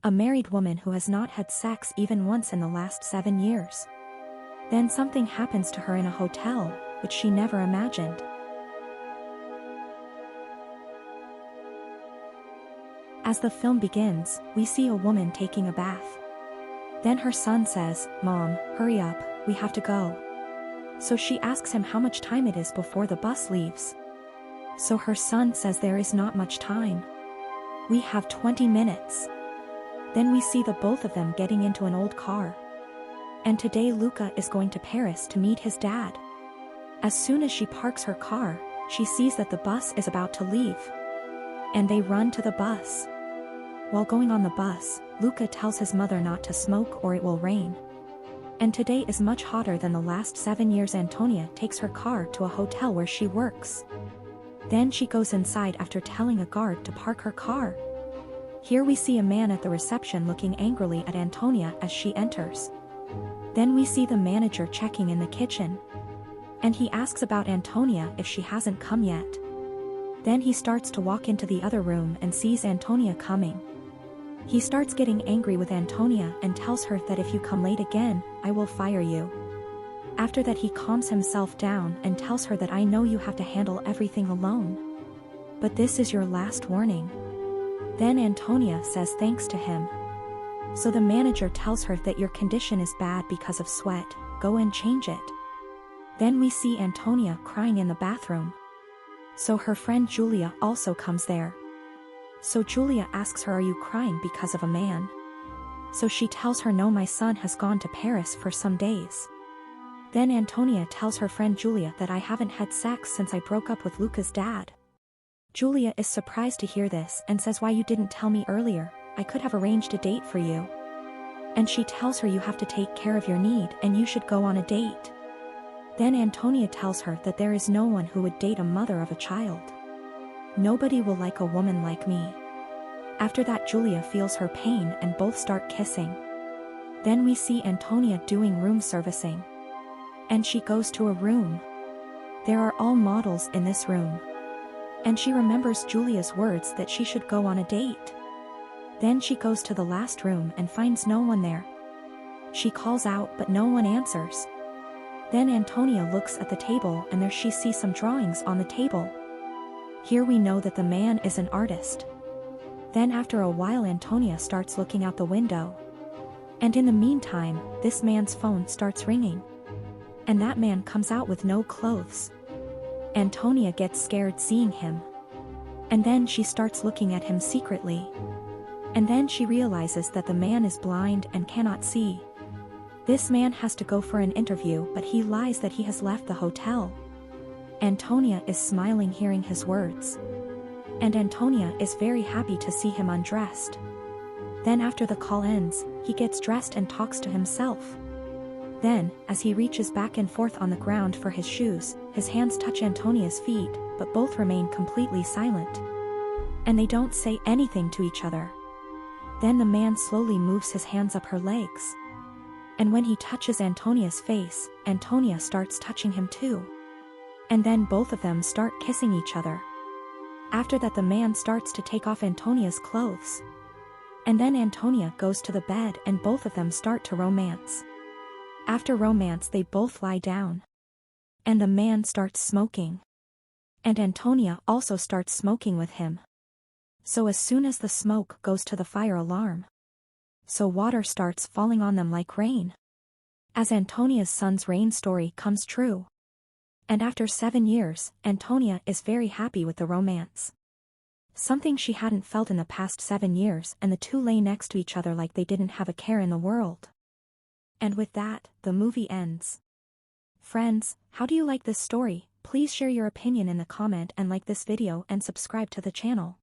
A married woman who has not had sex even once in the last 7 years. Then something happens to her in a hotel, which she never imagined. As the film begins, we see a woman taking a bath. Then her son says, "Mom, hurry up, we have to go." So she asks him how much time it is before the bus leaves. So her son says there is not much time. We have 20 minutes. Then we see the both of them getting into an old car. And today Luca is going to Paris to meet his dad. As soon as she parks her car, she sees that the bus is about to leave. And they run to the bus. While going on the bus, Luca tells his mother not to smoke or it will rain. And today is much hotter than the last 7 years. Antonia takes her car to a hotel where she works. Then she goes inside after telling a guard to park her car. Here we see a man at the reception looking angrily at Antonia as she enters. Then we see the manager checking in the kitchen. And he asks about Antonia if she hasn't come yet. Then he starts to walk into the other room and sees Antonia coming. He starts getting angry with Antonia and tells her that if you come late again, I will fire you. After that he calms himself down and tells her that I know you have to handle everything alone. But this is your last warning. Then Antonia says thanks to him. So the manager tells her that your condition is bad because of sweat, go and change it. Then we see Antonia crying in the bathroom. So her friend Julia also comes there. So Julia asks her, are you crying because of a man? So she tells her no, my son has gone to Paris for some days. Then Antonia tells her friend Julia that I haven't had sex since I broke up with Luca's dad. Julia is surprised to hear this and says, why you didn't tell me earlier, I could have arranged a date for you. And she tells her you have to take care of your need and you should go on a date. Then Antonia tells her that there is no one who would date a mother of a child. Nobody will like a woman like me. After that Julia feels her pain and both start kissing. Then we see Antonia doing room servicing. And she goes to a room. There are all models in this room. And she remembers Julia's words that she should go on a date. Then she goes to the last room and finds no one there. She calls out but no one answers. Then Antonia looks at the table and there she sees some drawings on the table. Here we know that the man is an artist. Then after a while Antonia starts looking out the window. And in the meantime, this man's phone starts ringing. And that man comes out with no clothes. Antonia gets scared seeing him. And then she starts looking at him secretly. And then she realizes that the man is blind and cannot see. This man has to go for an interview but he lies that he has left the hotel. Antonia is smiling hearing his words. And Antonia is very happy to see him undressed. Then after the call ends, he gets dressed and talks to himself. Then, as he reaches back and forth on the ground for his shoes, his hands touch Antonia's feet, but both remain completely silent. And they don't say anything to each other. Then the man slowly moves his hands up her legs. And when he touches Antonia's face, Antonia starts touching him too. And then both of them start kissing each other. After that the man starts to take off Antonia's clothes. And then Antonia goes to the bed and both of them start to romance. After romance they both lie down. And the man starts smoking. And Antonia also starts smoking with him. So as soon as the smoke goes to the fire alarm. So water starts falling on them like rain. As Antonia's son's rain story comes true. And after 7 years, Antonia is very happy with the romance. Something she hadn't felt in the past 7 years, and the two lay next to each other like they didn't have a care in the world. And with that, the movie ends. Friends, how do you like this story? Please share your opinion in the comment and like this video and subscribe to the channel.